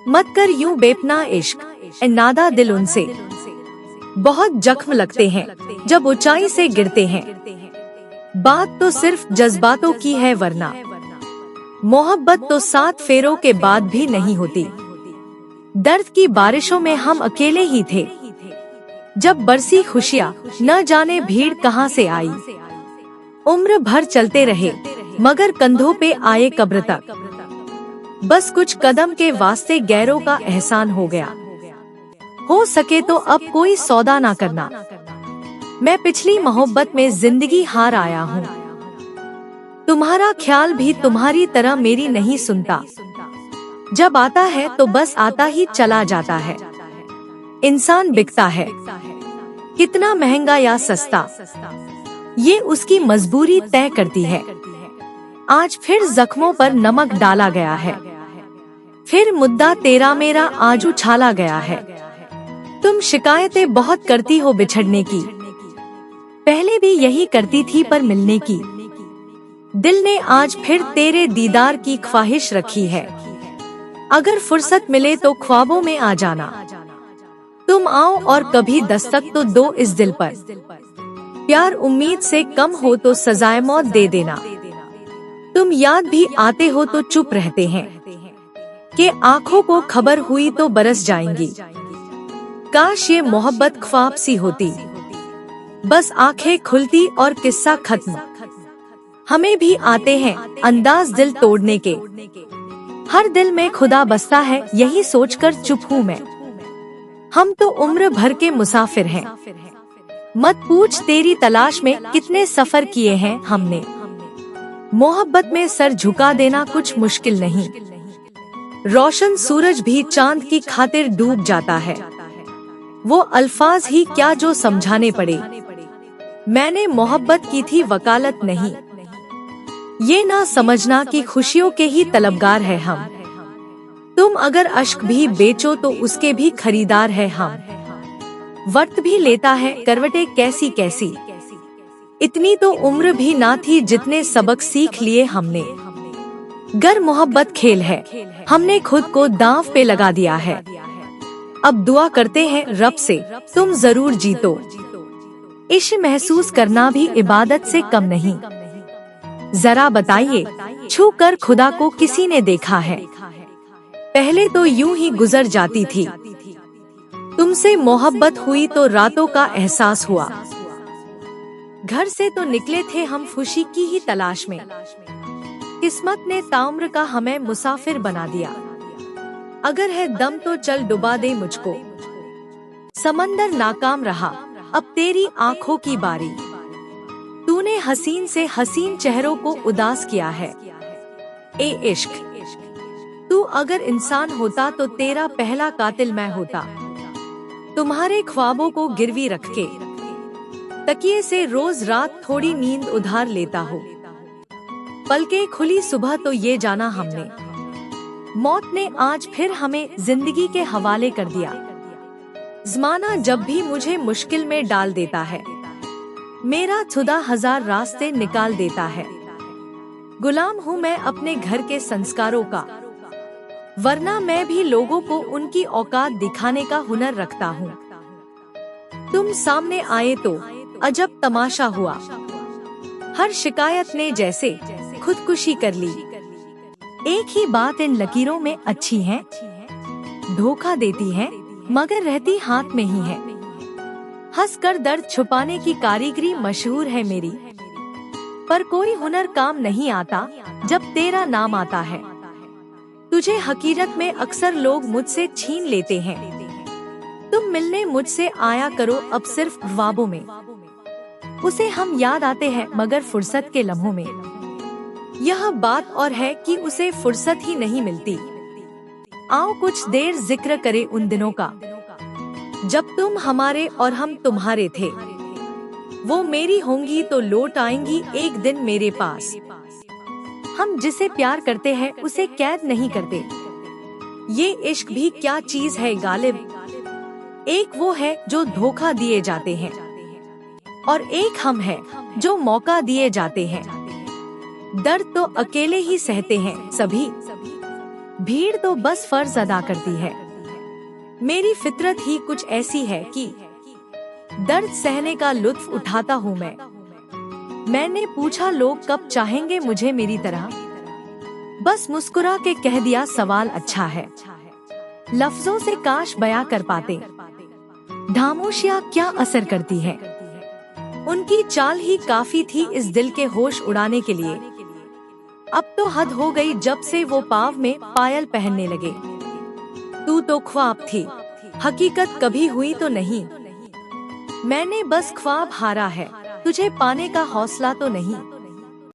मत कर यूं बेपना इश्क, ए नादा दिल उनसे। बहुत जख्म लगते हैं जब ऊंचाई से गिरते हैं। बात तो सिर्फ जज्बातों की है, वरना मोहब्बत तो 7 फेरों के बाद भी नहीं होती। दर्द की बारिशों में हम अकेले ही थे, जब बरसी खुशियाँ न जाने भीड़ कहाँ से आई। उम्र भर चलते रहे मगर कंधों पे आए कब्र तक। बस कुछ कदम के वास्ते गैरों का एहसान हो गया। हो सके तो अब कोई सौदा ना करना। मैं पिछली मोहब्बत में जिंदगी हार आया हूँ। तुम्हारा ख्याल भी तुम्हारी तरह मेरी नहीं सुनता। जब आता है तो बस आता ही चला जाता है। इंसान बिकता है, कितना महंगा या सस्ता, ये उसकी मजबूरी तय करती है। आज फिर जख्मों पर नमक डाला गया है, फिर मुद्दा तेरा मेरा आज उछाला गया है। तुम शिकायतें बहुत करती हो बिछड़ने की, पहले भी यही करती थी पर मिलने की। दिल ने आज फिर तेरे दीदार की ख्वाहिश रखी है। अगर फुर्सत मिले तो ख्वाबों में आ जाना। तुम आओ और कभी दस्तक तो दो इस दिल पर। प्यार उम्मीद से कम हो तो सजाए मौत दे देना। तुम याद भी आते हो तो चुप रहते हैं, कि आँखों को खबर हुई तो बरस जाएंगी। काश ये मोहब्बत ख्वाब सी होती, बस आंखें खुलती और किस्सा खत्म। हमें भी आते हैं अंदाज दिल तोड़ने के। हर दिल में खुदा बसता है, यही सोचकर चुप हूँ मैं। हम तो उम्र भर के मुसाफिर हैं। मत पूछ तेरी तलाश में कितने सफर किए हैं हमने। मोहब्बत में सर झुका देना कुछ मुश्किल नहीं। रोशन सूरज भी चांद की खातिर डूब जाता है। वो अल्फाज ही क्या जो समझाने पड़े। मैंने मोहब्बत की थी वकालत नहीं। ये ना समझना कि खुशियों के ही तलबगार है हम। तुम अगर अश्क भी बेचो तो उसके भी खरीदार है हम। वक्त भी लेता है करवटें कैसी कैसी। इतनी तो उम्र भी ना थी जितने सबक सीख लिए हमने। गर मोहब्बत खेल है, हमने खुद को दांव पे लगा दिया है। अब दुआ करते हैं रब से तुम जरूर जीतो। इश्क महसूस करना भी इबादत से कम नहीं। जरा बताइए, छू कर खुदा को किसी ने देखा है? पहले तो यूं ही गुजर जाती थी। तुमसे मोहब्बत हुई तो रातों का एहसास हुआ। घर से तो निकले थे हम खुशी की ही तलाश में। किस्मत ने ताउम्र का हमें मुसाफिर बना दिया। अगर है दम तो चल डुबा दे मुझको। समंदर नाकाम रहा, अब तेरी आंखों की बारी। तूने हसीन से हसीन चेहरों को उदास किया है। ए इश्क, तू अगर इंसान होता तो तेरा पहला कातिल मैं होता। तुम्हारे ख्वाबों को गिरवी रख के तकिए से रोज रात थोड़ी नींद उधार लेता हो। पलके खुली सुबह तो ये जाना हमने, मौत ने आज फिर हमें जिंदगी के हवाले कर दिया। ज़माना जब भी मुझे मुश्किल में डाल देता है, मेरा खुदा 1000 रास्ते निकाल देता है। गुलाम हूँ मैं अपने घर के संस्कारों का, वरना मैं भी लोगों को उनकी औकात दिखाने का हुनर रखता हूँ। तुम सामने आए तो अजब तमाशा हुआ। हर शिकायत ने जैसे खुदकुशी कर ली। एक ही बात इन लकीरों में अच्छी है, धोखा देती है मगर रहती हाथ में ही है। हंस कर दर्द छुपाने की कारीगरी मशहूर है मेरी, पर कोई हुनर काम नहीं आता जब तेरा नाम आता है। तुझे हकीकत में अक्सर लोग मुझसे छीन लेते हैं। तुम मिलने मुझसे आया करो अब सिर्फ ख्वाबों में। उसे हम याद आते हैं मगर फुर्सत के लम्हों में। यह बात और है कि उसे फुर्सत ही नहीं मिलती। आओ कुछ देर जिक्र करे उन दिनों का, जब तुम हमारे और हम तुम्हारे थे। वो मेरी होंगी तो लौट आएंगी एक दिन मेरे पास। हम जिसे प्यार करते हैं उसे कैद नहीं करते। ये इश्क भी क्या चीज है गालिब। एक वो है जो धोखा दिए जाते हैं और एक हम हैं जो मौका दिए जाते हैं। दर्द तो अकेले ही सहते हैं सभी, भीड़ तो बस फर्ज अदा करती है। मेरी फितरत ही कुछ ऐसी है कि दर्द सहने का लुत्फ उठाता हूँ मैं। मैंने पूछा लोग कब चाहेंगे मुझे मेरी तरह? बस मुस्कुरा के कह दिया सवाल अच्छा है। लफ्जों से काश बयां कर पाते। खामोशियां क्या असर करती है। उनकी चाल ही काफी थी इस दिल के होश उड़ाने के लिए। अब तो हद हो गई जब से वो पाँव में पायल पहनने लगे। तू तो ख्वाब थी, हकीकत कभी हुई तो नहीं। मैंने बस ख्वाब हारा है, तुझे पाने का हौसला तो नहीं।